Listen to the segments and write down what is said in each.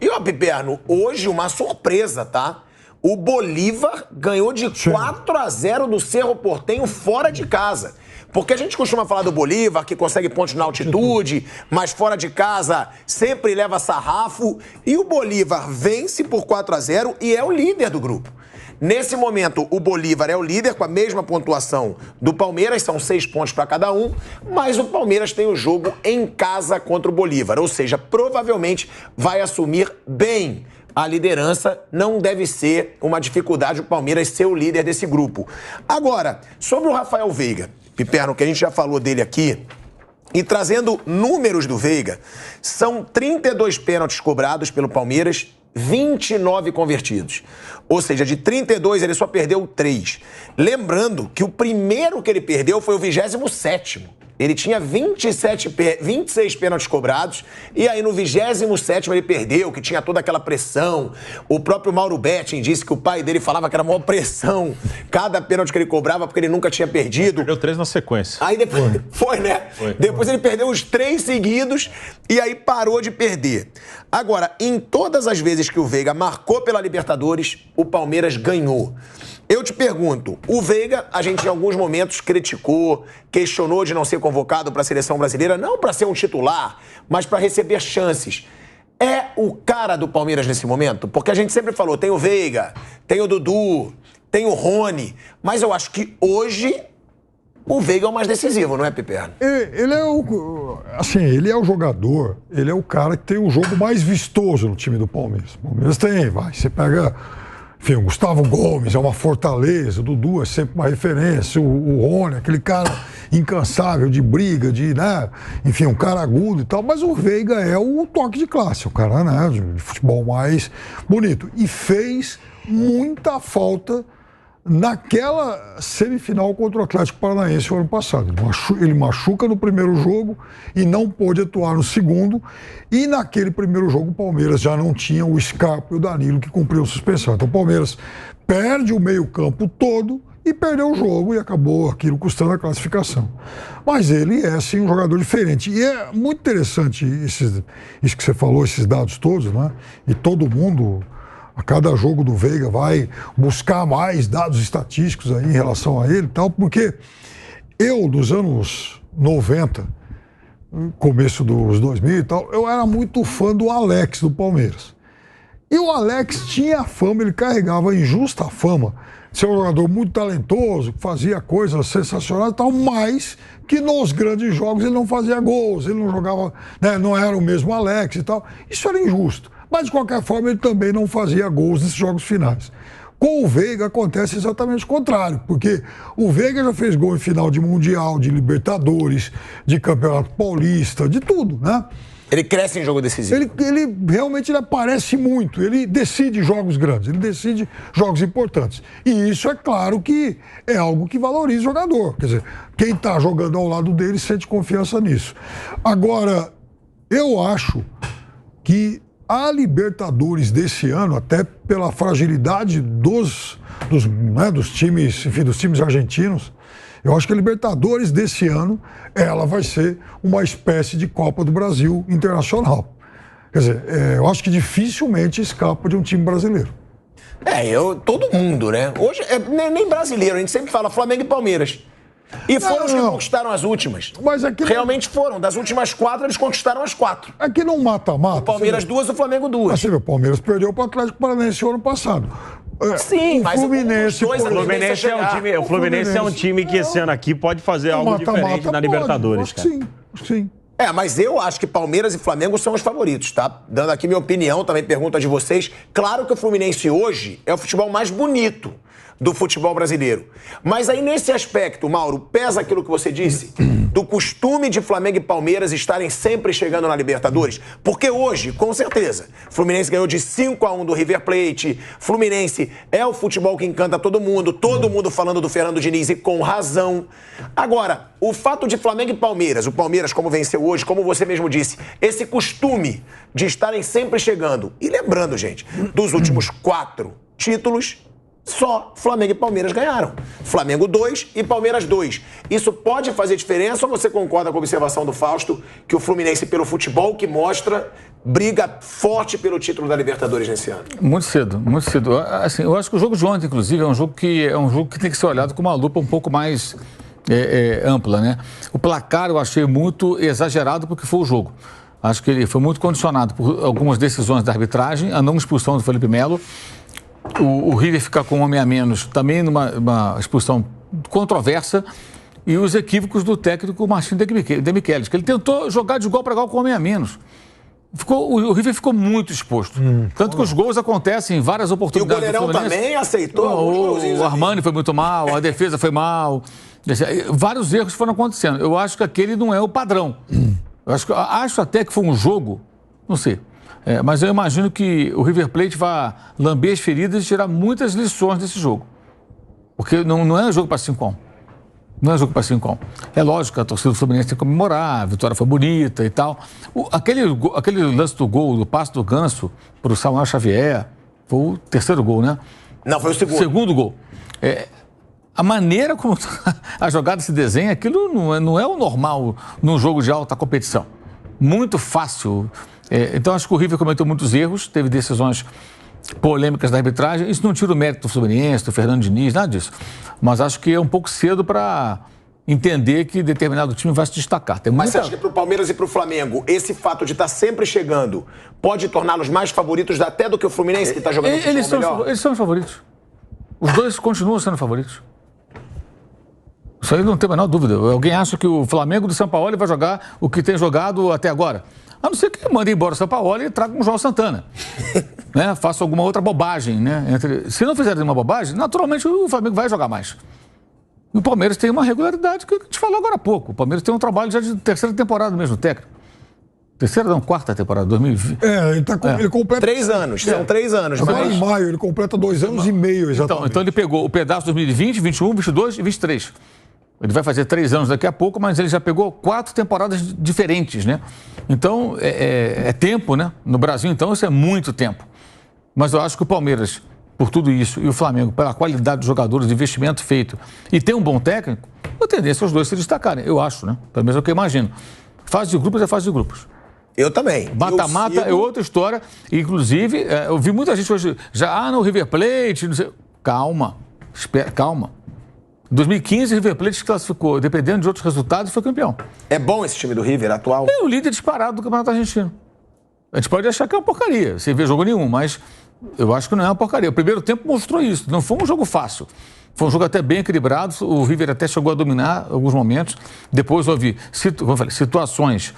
E, ó, Piperno, hoje uma surpresa, tá? O Bolívar ganhou de 4-0 do Cerro Porteño fora de casa. Porque a gente costuma falar do Bolívar, que consegue pontos na altitude, mas fora de casa sempre leva sarrafo. E o Bolívar vence por 4-0 e é o líder do grupo. Nesse momento, o Bolívar é o líder com a mesma pontuação do Palmeiras, são 6 pontos para cada um, mas o Palmeiras tem o jogo em casa contra o Bolívar, ou seja, provavelmente vai assumir bem a liderança. Não deve ser uma dificuldade o Palmeiras ser o líder desse grupo. Agora, sobre o Rafael Veiga, Piperno, que a gente já falou dele aqui, e trazendo números do Veiga, são 32 pênaltis cobrados pelo Palmeiras, 29 convertidos. Ou seja, de 32 ele só perdeu 3. Lembrando que o primeiro que ele perdeu foi o 27º. Ele tinha 26 pênaltis cobrados e aí no 27º ele perdeu, que tinha toda aquela pressão. O próprio Mauro Betting disse que o pai dele falava que era a maior pressão cada pênalti que ele cobrava porque ele nunca tinha perdido. Perdeu 3 na sequência. Aí depois, foi, né? Foi. Depois ele perdeu os 3 seguidos e aí parou de perder. Agora, em todas as vezes que o Veiga marcou pela Libertadores, o Palmeiras ganhou. Eu te pergunto, o Veiga, a gente em alguns momentos criticou, questionou de não ser convocado para a seleção brasileira, não para ser um titular, mas para receber chances. É o cara do Palmeiras nesse momento? Porque a gente sempre falou, tem o Veiga, tem o Dudu, tem o Rony, mas eu acho que hoje o Veiga é o mais decisivo, não é, Piperno? Ele é ele é o jogador, ele é o cara que tem o jogo mais vistoso no time do Palmeiras. O Palmeiras tem, você pega... Enfim, o Gustavo Gomes é uma fortaleza, o Dudu é sempre uma referência, o Rony, aquele cara incansável de briga, né? Enfim, um cara agudo e tal, mas o Veiga é o toque de classe, o cara, né, de futebol mais bonito. E fez muita falta naquela semifinal contra o Atlético Paranaense o ano passado. Ele machuca no primeiro jogo e não pôde atuar no segundo. E naquele primeiro jogo o Palmeiras já não tinha o Scarpa e o Danilo que cumpriam suspensão. Então o Palmeiras perde o meio-campo todo e perdeu o jogo e acabou aquilo custando a classificação. Mas ele é, sim, um jogador diferente. E é muito interessante isso que você falou, esses dados todos, né? E todo mundo... A cada jogo do Veiga vai buscar mais dados estatísticos aí em relação a ele e tal, porque eu, dos anos 90, começo dos 2000 e tal, eu era muito fã do Alex do Palmeiras. E o Alex tinha a fama, ele carregava a injusta fama de ser um jogador muito talentoso, que fazia coisas sensacionais e tal, mas que nos grandes jogos ele não fazia gols, ele não jogava, né, não era o mesmo Alex e tal. Isso era injusto. Mas, de qualquer forma, ele também não fazia gols nesses jogos finais. Com o Veiga acontece exatamente o contrário, porque o Veiga já fez gol em final de Mundial, de Libertadores, de Campeonato Paulista, de tudo, né? Ele cresce em jogo decisivo. Ele realmente aparece muito, ele decide jogos grandes, ele decide jogos importantes. E isso é claro que é algo que valoriza o jogador. Quer dizer, quem está jogando ao lado dele sente confiança nisso. Agora, eu acho que a Libertadores desse ano, até pela fragilidade dos times, enfim, dos times argentinos, eu acho que a Libertadores desse ano, ela vai ser uma espécie de Copa do Brasil internacional. Quer dizer, eu acho que dificilmente escapa de um time brasileiro. Todo mundo, né? Hoje, nem brasileiro, a gente sempre fala Flamengo e Palmeiras. E foram os que conquistaram as últimas. Mas aqui realmente foram. Das últimas 4, eles conquistaram as 4. Aqui não mata-mata. O Palmeiras 2, o Flamengo 2. Mas você vê, o Palmeiras perdeu para o Atlético Paranaense o ano passado. Sim, mas o Fluminense é um time que esse ano aqui pode fazer algo diferente na Libertadores. Sim. Mas eu acho que Palmeiras e Flamengo são os favoritos, tá? Dando aqui minha opinião, também pergunta de vocês. Claro que o Fluminense hoje é o futebol mais bonito do futebol brasileiro. Mas aí, nesse aspecto, Mauro, pesa aquilo que você disse? Do costume de Flamengo e Palmeiras estarem sempre chegando na Libertadores? Porque hoje, com certeza, Fluminense ganhou de 5-1 do River Plate, Fluminense é o futebol que encanta todo mundo falando do Fernando Diniz e com razão. Agora, o fato de Flamengo e Palmeiras, o Palmeiras como venceu hoje, como você mesmo disse, esse costume de estarem sempre chegando. E lembrando, gente, dos últimos 4 títulos, Só Flamengo e Palmeiras ganharam. Flamengo 2 e Palmeiras 2. Isso pode fazer diferença ou você concorda com a observação do Fausto que o Fluminense, pelo futebol que mostra, briga forte pelo título da Libertadores nesse ano? Muito cedo, muito cedo. Assim, eu acho que o jogo de ontem, inclusive, é um jogo que tem que ser olhado com uma lupa um pouco mais ampla, né? O placar eu achei muito exagerado porque foi o jogo. Acho que ele foi muito condicionado por algumas decisões da arbitragem, a não expulsão do Felipe Melo. O River ficar com um homem a menos, também numa expulsão controversa, e os equívocos do técnico Martin de Michelis, que ele tentou jogar de igual para igual com um homem a menos. O River ficou muito exposto. Tanto que os gols acontecem em várias oportunidades. E o goleirão também aceitou. O Armani foi muito mal, a defesa foi mal. Vários erros foram acontecendo. Eu acho que aquele não é o padrão. Acho até que foi um jogo, não sei. Mas eu imagino que o River Plate vai lamber as feridas e tirar muitas lições desse jogo. Porque não é um jogo para 5-1. Não é um jogo para 5-1. É lógico que a torcida do Fluminense tem que comemorar, a vitória foi bonita e tal. Aquele lance do gol, do passe do Ganso para o Samuel Xavier, foi o terceiro gol, né? Não, foi o segundo. Segundo gol. A maneira como a jogada se desenha, aquilo não é o normal num jogo de alta competição. Muito fácil. Então, acho que o River cometeu muitos erros, teve decisões polêmicas da arbitragem. Isso não tira o mérito do Fluminense, do Fernando Diniz, nada disso. Mas acho que é um pouco cedo para entender que determinado time vai se destacar. Mas você acha que para o Palmeiras e para o Flamengo, esse fato de estar sempre chegando pode torná-los mais favoritos até do que o Fluminense, que está jogando melhor? Eles são os favoritos. Os dois continuam sendo favoritos. Isso aí não tem a menor dúvida. Alguém acha que o Flamengo do Sampaoli vai jogar o que tem jogado até agora? A não ser que mande embora o Sampaoli e traga um João Santana. Né? Faça alguma outra bobagem. Né? Se não fizer nenhuma bobagem, naturalmente o Flamengo vai jogar mais. E o Palmeiras tem uma regularidade que a gente falou agora há pouco. O Palmeiras tem um trabalho já de terceira temporada mesmo técnico. Terceira não, quarta temporada, 2020. Ele completa... 3 anos, são 3 anos. Agora em maio, ele completa 2 anos e meio, exatamente. Então ele pegou o pedaço de 2020, 21, 22 e 23. Ele vai fazer 3 anos daqui a pouco, mas ele já pegou 4 temporadas diferentes, né? Então, é tempo, né? No Brasil, então, isso é muito tempo. Mas eu acho que o Palmeiras, por tudo isso, e o Flamengo, pela qualidade dos jogadores, de investimento feito, e tem um bom técnico, a tendência é os dois se destacarem, eu acho, né? Pelo menos é o que eu imagino. Fase de grupos é fase de grupos. Eu também. Mata-mata é outra história. Inclusive, eu vi muita gente hoje, no River Plate, não sei... Calma, calma. Em 2015, o River Plate se classificou, dependendo de outros resultados, foi campeão. É bom esse time do River atual? É o líder disparado do Campeonato Argentino. A gente pode achar que é uma porcaria, sem ver jogo nenhum, mas eu acho que não é uma porcaria. O primeiro tempo mostrou isso. Não foi um jogo fácil. Foi um jogo até bem equilibrado. O River até chegou a dominar alguns momentos. Depois houve, como eu falei, situações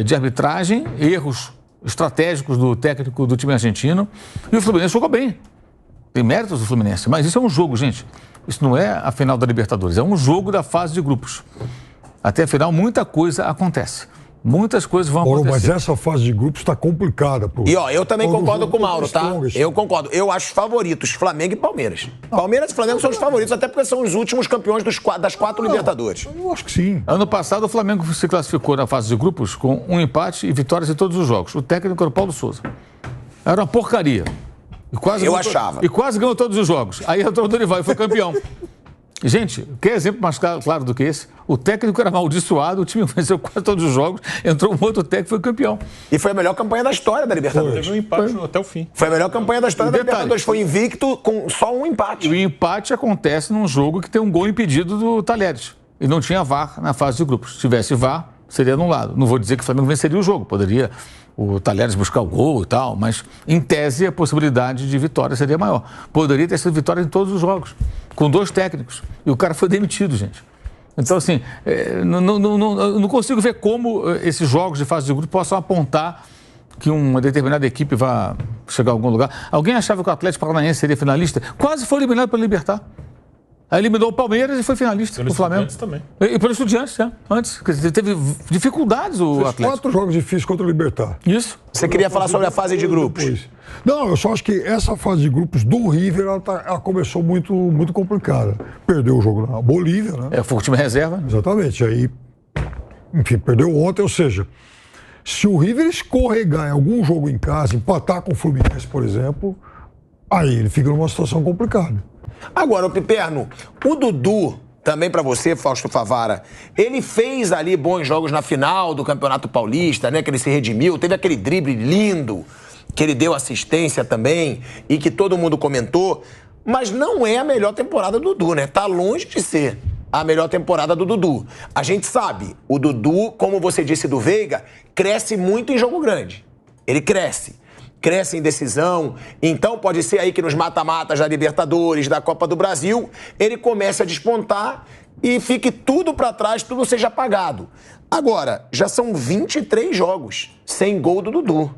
de arbitragem, erros estratégicos do técnico do time argentino. E o Fluminense jogou bem. Tem méritos do Fluminense. Mas isso é um jogo, gente. Isso não é a final da Libertadores, é um jogo da fase de grupos. Até a final, muita coisa acontece. Muitas coisas vão acontecer. Mas essa fase de grupos está complicada. E eu também concordo com o Mauro, tá? Eu concordo. Eu acho favoritos Flamengo e Palmeiras. Palmeiras e Flamengo são os favoritos, até porque são os últimos campeões das 4 Libertadores. Eu acho que sim. Ano passado, o Flamengo se classificou na fase de grupos com um empate e vitórias em todos os jogos. O técnico era o Paulo Souza. Era uma porcaria. Achava. E quase ganhou todos os jogos. Aí entrou o Dorival e foi campeão. Gente, quer exemplo mais claro do que esse? O técnico era amaldiçoado, o time venceu quase todos os jogos, entrou um outro técnico e foi campeão. E foi a melhor campanha da história da Libertadores. Teve um empate até o fim. Foi a melhor campanha da história da Libertadores. Foi invicto com só um empate. E o empate acontece num jogo que tem um gol impedido do Talheres. E não tinha VAR na fase de grupos. Se tivesse VAR, seria anulado. Não vou dizer que o Flamengo venceria o jogo. Poderia o Talheres buscar o gol e tal, mas em tese a possibilidade de vitória seria maior. Poderia ter sido vitória em todos os jogos, com 2 técnicos. E o cara foi demitido, gente. Então, assim, não consigo ver como esses jogos de fase de grupo possam apontar que uma determinada equipe vai chegar a algum lugar. Alguém achava que o Atlético Paranaense seria finalista? Quase foi eliminado pelo Libertad. Aí eliminou o Palmeiras e foi finalista do Flamengo. Estudiantes também. E pelo Estudiantes, antes. Teve dificuldades o Atlético. 4 jogos difíceis contra o Libertad. Isso. Você queria falar sobre a fase de grupos? Não, eu só acho que essa fase de grupos do River, ela começou muito, muito complicada. Perdeu o jogo na Bolívia, né? Foi o time reserva. Né? Exatamente. Aí, enfim, perdeu ontem, ou seja, se o River escorregar em algum jogo em casa, empatar com o Fluminense, por exemplo, aí ele fica numa situação complicada. Agora, o Piperno, o Dudu, também pra você, Fausto Favara, ele fez ali bons jogos na final do Campeonato Paulista, né? Que ele se redimiu, teve aquele drible lindo, que ele deu assistência também, e que todo mundo comentou, mas não é a melhor temporada do Dudu, né? Tá longe de ser a melhor temporada do Dudu. A gente sabe, o Dudu, como você disse do Veiga, cresce muito em jogo grande. Ele cresce em decisão, então pode ser aí que nos mata-matas da Libertadores, da Copa do Brasil, ele comece a despontar e fique tudo pra trás, tudo seja apagado. Agora, já são 23 jogos sem gol do Dudu.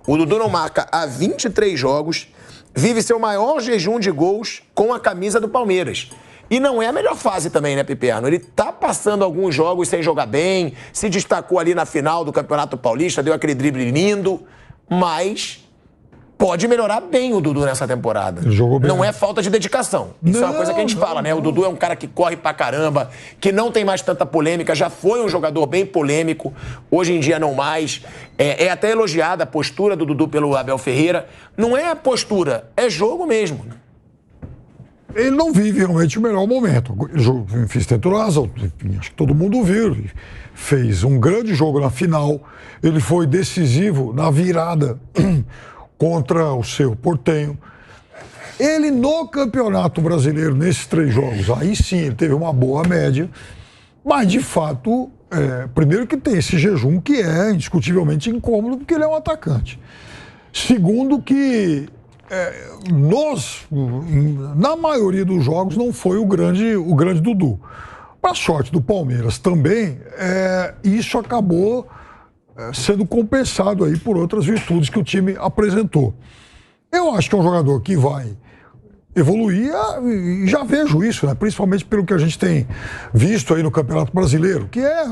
O Dudu não marca há 23 jogos, vive seu maior jejum de gols com a camisa do Palmeiras. E não é a melhor fase também, né, Piperno? Ele tá passando alguns jogos sem jogar bem, se destacou ali na final do Campeonato Paulista, deu aquele drible lindo, mas pode melhorar bem o Dudu nessa temporada. Ele jogou bem. Não é falta de dedicação. Isso é uma coisa que a gente fala, né? O Dudu é um cara que corre pra caramba, que não tem mais tanta polêmica, já foi um jogador bem polêmico, hoje em dia não mais. É até elogiada a postura do Dudu pelo Abel Ferreira. Não é postura, é jogo mesmo. Ele não vive realmente o melhor momento. Ele fez tenturaça, acho que todo mundo viu. Ele fez um grande jogo na final. Ele foi decisivo na virada contra o Cerro Porteño. Ele, no Campeonato Brasileiro, nesses 3 jogos, aí sim ele teve uma boa média. Mas, de fato, primeiro que tem esse jejum que é indiscutivelmente incômodo, porque ele é um atacante. Segundo que na maioria dos jogos não foi o grande Dudu. Para a sorte do Palmeiras também, isso acabou sendo compensado aí por outras virtudes que o time apresentou. Eu acho que é um jogador que vai evoluir, e já vejo isso, né? Principalmente pelo que a gente tem visto aí no Campeonato Brasileiro, que é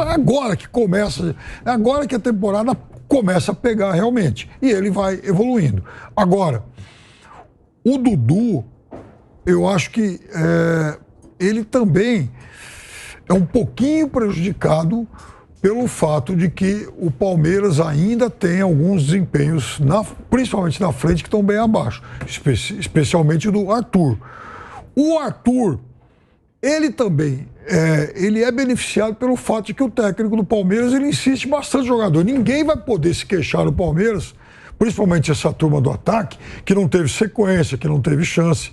agora que começa, é agora que a temporada começa a pegar realmente, e ele vai evoluindo. Agora, o Dudu, eu acho que ele também é um pouquinho prejudicado pelo fato de que o Palmeiras ainda tem alguns desempenhos, principalmente na frente, que estão bem abaixo, especialmente do Arthur. O Arthur, ele também ele é beneficiado pelo fato de que o técnico do Palmeiras ele insiste bastante no jogador. Ninguém vai poder se queixar no Palmeiras, principalmente essa turma do ataque, que não teve sequência, que não teve chance.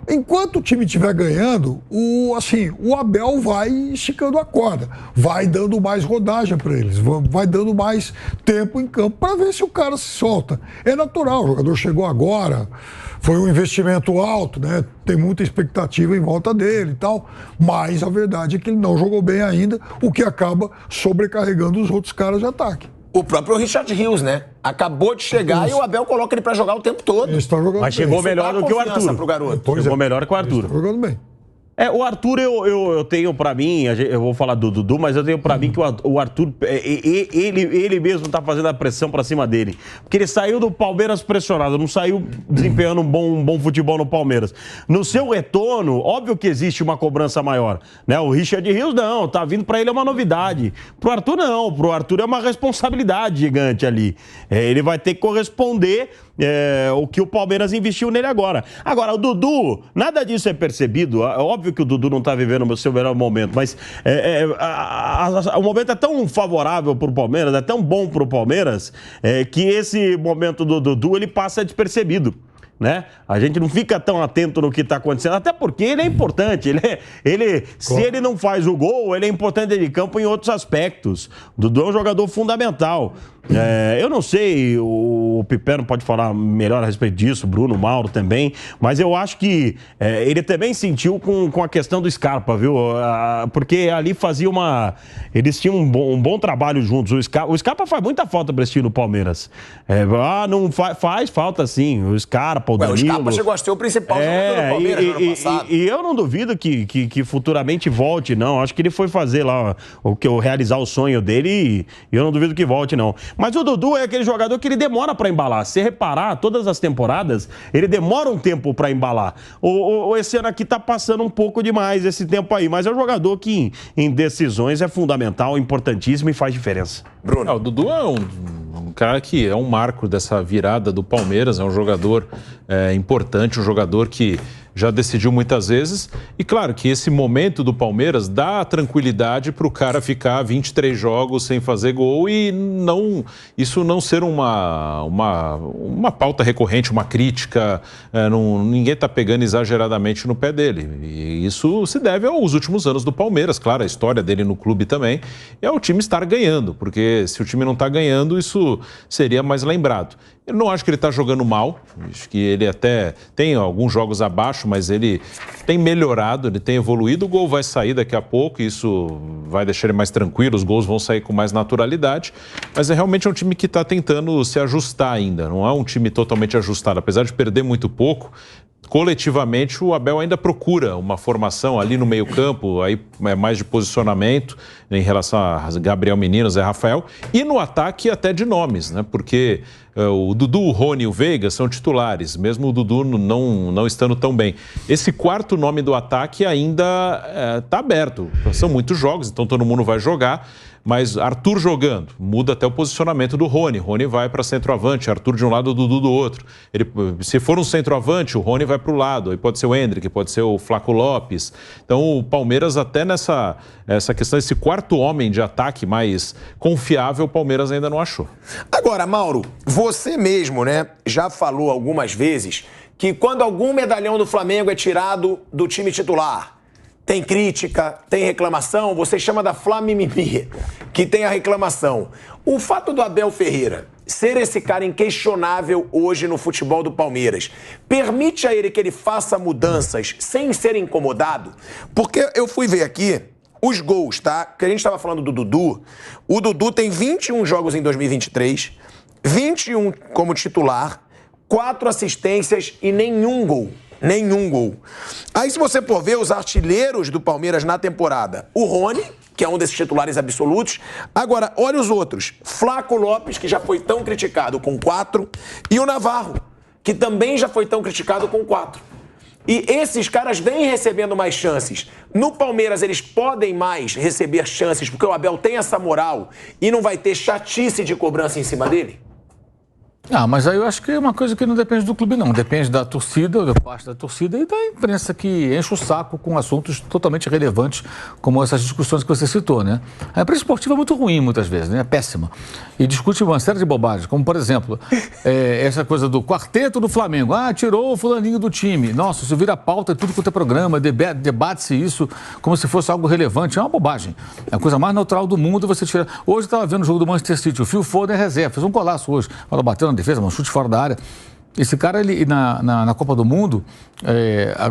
Enquanto o time estiver ganhando, o Abel vai esticando a corda, vai dando mais rodagem para eles, vai dando mais tempo em campo para ver se o cara se solta. É natural, o jogador chegou agora, foi um investimento alto, né? Tem muita expectativa em volta dele e tal, mas a verdade é que ele não jogou bem ainda, o que acaba sobrecarregando os outros caras de ataque. O próprio Richard Rios, né? Acabou de chegar e o Abel coloca ele pra jogar o tempo todo. Ele está jogando Mas chegou melhor do que o Arthur. Pro garoto. Chegou melhor que o Arthur. Ele está jogando bem. O Arthur, eu tenho pra mim, eu vou falar do Dudu, mas eu tenho pra mim que o Arthur, ele mesmo tá fazendo a pressão pra cima dele. Porque ele saiu do Palmeiras pressionado, não saiu desempenhando um bom futebol no Palmeiras. No seu retorno, óbvio que existe uma cobrança maior, né? O Richard Rios não, tá vindo pra ele é uma novidade. Pro Arthur não, pro Arthur é uma responsabilidade gigante ali. Ele vai ter que corresponder o que o Palmeiras investiu nele agora. Agora, o Dudu, nada disso é percebido. Óbvio que o Dudu não está vivendo o seu melhor momento, mas o momento é tão favorável para o Palmeiras, é tão bom para o Palmeiras, que esse momento do Dudu ele passa despercebido. Né? A gente não fica tão atento no que está acontecendo, até porque ele é importante. Se ele não faz o gol, ele é importante dentro de campo em outros aspectos. O Dudu é um jogador fundamental. Eu não sei, o Piperno pode falar melhor a respeito disso, Bruno, Mauro também, mas eu acho que ele também sentiu com a questão do Scarpa, viu? Porque ali eles tinham um bom trabalho juntos. O Scarpa faz muita falta para esse time no Palmeiras. Não faz falta sim. O Scarpa, o Danilo. O Scarpa chegou a ser o principal jogador do Palmeiras no ano passado. E eu não duvido que futuramente volte, não. Acho que ele foi fazer lá realizar o sonho dele e eu não duvido que volte, não. Mas o Dudu é aquele jogador que ele demora para embalar. Se reparar, todas as temporadas, ele demora um tempo para embalar. Esse ano aqui tá passando um pouco demais esse tempo aí, mas é um jogador que em decisões é fundamental, importantíssimo e faz diferença. Bruno. O Dudu é um cara que é um marco dessa virada do Palmeiras, é um jogador importante, um jogador que já decidiu muitas vezes. E claro que esse momento do Palmeiras dá tranquilidade para o cara ficar 23 jogos sem fazer gol e isso não ser uma pauta recorrente, uma crítica. Ninguém está pegando exageradamente no pé dele. E isso se deve aos últimos anos do Palmeiras, claro, a história dele no clube também. É o time estar ganhando, porque se o time não está ganhando, isso seria mais lembrado. Eu não acho que ele está jogando mal, acho que ele até tem alguns jogos abaixo, mas ele tem melhorado, ele tem evoluído. O gol vai sair daqui a pouco, isso vai deixar ele mais tranquilo, os gols vão sair com mais naturalidade, mas realmente é um time que está tentando se ajustar ainda, não é um time totalmente ajustado, apesar de perder muito pouco. Coletivamente, o Abel ainda procura uma formação ali no meio-campo, aí é mais de posicionamento em relação a Gabriel Menino, Zé Rafael, e no ataque até de nomes, né? Porque o Dudu, o Rony e o Veiga são titulares, mesmo o Dudu não estando tão bem. Esse quarto nome do ataque ainda está aberto. São muitos jogos, então todo mundo vai jogar. Mas Arthur jogando, muda até o posicionamento do Rony. Rony vai para centroavante, Arthur de um lado, o Dudu do outro. Se for um centroavante, o Rony vai para o lado. Aí pode ser o Endrick, pode ser o Flaco Lopes. Então o Palmeiras até nessa questão, esse quarto homem de ataque mais confiável, o Palmeiras ainda não achou. Agora, Mauro, você mesmo, né, já falou algumas vezes que quando algum medalhão do Flamengo é tirado do time titular, tem crítica, tem reclamação, você chama da Flamimimi, que tem a reclamação. O fato do Abel Ferreira ser esse cara inquestionável hoje no futebol do Palmeiras, permite a ele que ele faça mudanças sem ser incomodado? Porque eu fui ver aqui os gols, tá? Que a gente estava falando do Dudu. O Dudu tem 21 jogos em 2023, 21 como titular, 4 assistências e nenhum gol. Nenhum gol. Aí, se você for ver os artilheiros do Palmeiras na temporada, o Rony, que é um desses titulares absolutos. Agora, olha os outros. Flaco Lopes, que já foi tão criticado, com 4. E o Navarro, que também já foi tão criticado, com 4. E esses caras vêm recebendo mais chances. No Palmeiras, eles podem mais receber chances, porque o Abel tem essa moral e não vai ter chatice de cobrança em cima dele? Mas aí eu acho que é uma coisa que não depende do clube, não. Depende da torcida, da parte da torcida e da imprensa que enche o saco com assuntos totalmente relevantes, como essas discussões que você citou, né? A imprensa esportiva é muito ruim, muitas vezes, né? É péssima. E discute uma série de bobagens, como, por exemplo, essa coisa do quarteto do Flamengo. Tirou o fulaninho do time. Nossa, isso vira pauta, tudo quanto é programa, debate-se isso como se fosse algo relevante. É uma bobagem. É a coisa mais natural do mundo você tirar. Hoje eu estava vendo o jogo do Manchester City, o Phil Foden é reserva, fez um golaço hoje. Ela bateu na defesa, um chute fora da área. Esse cara, ele, na Copa do Mundo,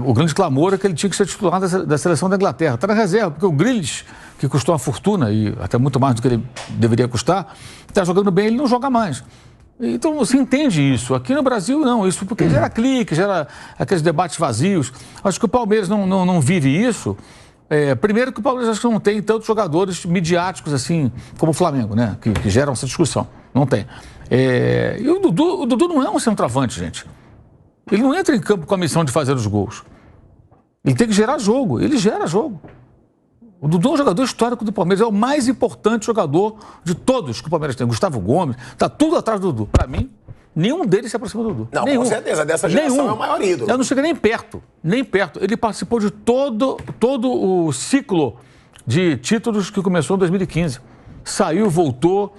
o grande clamor é que ele tinha que ser titular da seleção da Inglaterra. Está na reserva, porque o Grealish, que custou uma fortuna, e até muito mais do que ele deveria custar, está jogando bem, ele não joga mais. Então, você entende isso. Aqui no Brasil, não. Isso porque gera clique, gera aqueles debates vazios. Acho que o Palmeiras não vive isso. Primeiro que o Palmeiras acho que não tem tantos jogadores midiáticos assim como o Flamengo, né? Que geram essa discussão. Não tem. E o Dudu não é um centroavante, gente. Ele não entra em campo com a missão de fazer os gols. Ele tem que gerar jogo. Ele gera jogo. O Dudu é um jogador histórico do Palmeiras. É o mais importante jogador de todos que o Palmeiras tem. Gustavo Gomes. Está tudo atrás do Dudu. Para mim, nenhum deles se aproxima do Dudu. Não, nenhum. Com certeza. Dessa geração é o maior ídolo. Eu não cheguei nem perto. Nem perto. Ele participou de todo o ciclo de títulos que começou em 2015. Saiu, voltou.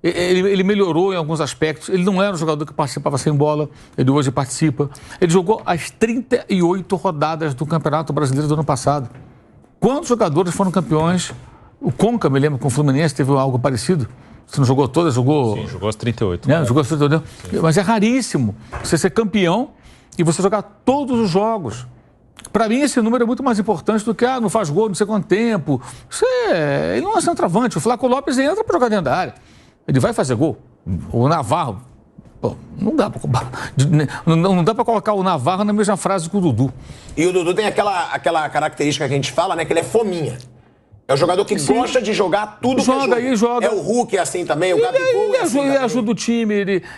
Ele melhorou em alguns aspectos. Ele não era um jogador que participava sem bola. Ele hoje participa. Ele jogou as 38 rodadas do Campeonato Brasileiro do ano passado. Quantos jogadores foram campeões? O Conca, me lembro, com o Fluminense, teve algo parecido. Você não jogou todas? Sim, jogou as 38. Jogou as 38. Sim. Mas é raríssimo você ser campeão e você jogar todos os jogos. Para mim, esse número é muito mais importante do que, não faz gol, não sei quanto tempo. Ele não é centroavante. O Flaco Lopes entra para jogar dentro da área. Ele vai fazer gol. O Navarro, não dá para colocar o Navarro na mesma frase que o Dudu. E o Dudu tem aquela característica que a gente fala, né? Que ele é fominha. É um jogador que gosta de jogar tudo que joga. É o Hulk é assim também, o Gabigol é assim. Ele ajuda o time,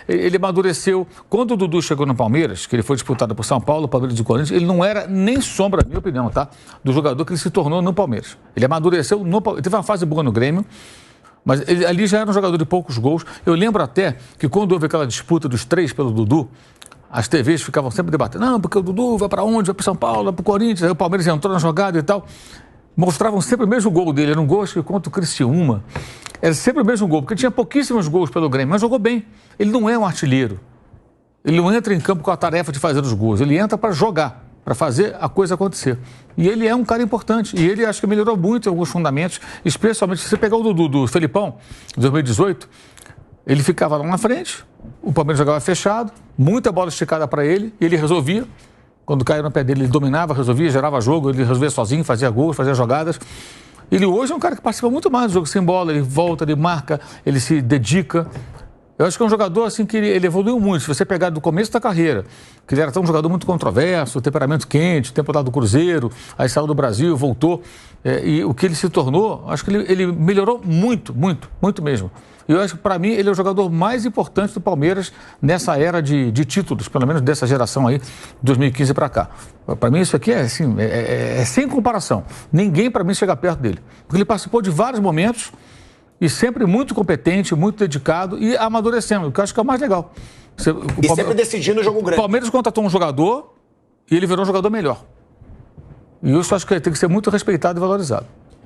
ele amadureceu. Quando o Dudu chegou no Palmeiras, que ele foi disputado por São Paulo, Palmeiras e Corinthians, ele não era nem sombra, na minha opinião, tá? Do jogador que ele se tornou no Palmeiras. Ele amadureceu no Palmeiras. Teve uma fase boa no Grêmio. Mas ele ali já era um jogador de poucos gols. Eu lembro até que quando houve aquela disputa dos 3 pelo Dudu, as TVs ficavam sempre debatendo, não, porque o Dudu vai para onde? Vai para São Paulo, vai para o Corinthians, aí o Palmeiras entrou na jogada e tal. Mostravam sempre o mesmo gol dele, era um gol acho que contra o Criciúma. Era sempre o mesmo gol, porque tinha pouquíssimos gols pelo Grêmio, mas jogou bem. Ele não é um artilheiro. Ele não entra em campo com a tarefa de fazer os gols, ele entra para jogar, para fazer a coisa acontecer. E ele é um cara importante, e ele acho que melhorou muito em alguns fundamentos, especialmente se você pegar o Dudu do Felipão, de 2018, ele ficava lá na frente, o Palmeiras jogava fechado, muita bola esticada para ele, e ele resolvia. Quando caiu no pé dele, ele dominava, resolvia, gerava jogo, ele resolvia sozinho, fazia gols, fazia jogadas. Ele hoje é um cara que participa muito mais do jogo sem bola, ele volta, ele marca, ele se dedica. Eu acho que é um jogador assim que ele evoluiu muito. Se você pegar do começo da carreira, que ele era tão um jogador muito controverso, temperamento quente, tempo lá do Cruzeiro, aí saiu do Brasil, voltou. E o que ele se tornou, acho que ele melhorou muito, muito, muito mesmo. E eu acho que, para mim, ele é o jogador mais importante do Palmeiras nessa era de títulos, pelo menos dessa geração aí, 2015 para cá. Para mim, isso aqui é, assim, é sem comparação. Ninguém, para mim, chega perto dele. Porque ele participou de vários momentos e sempre muito competente, muito dedicado e amadurecendo, o que eu acho que é o mais legal. Sempre decidindo o jogo grande. O Palmeiras contratou um jogador e ele virou um jogador melhor. E isso eu acho que tem que ser muito respeitado e valorizado.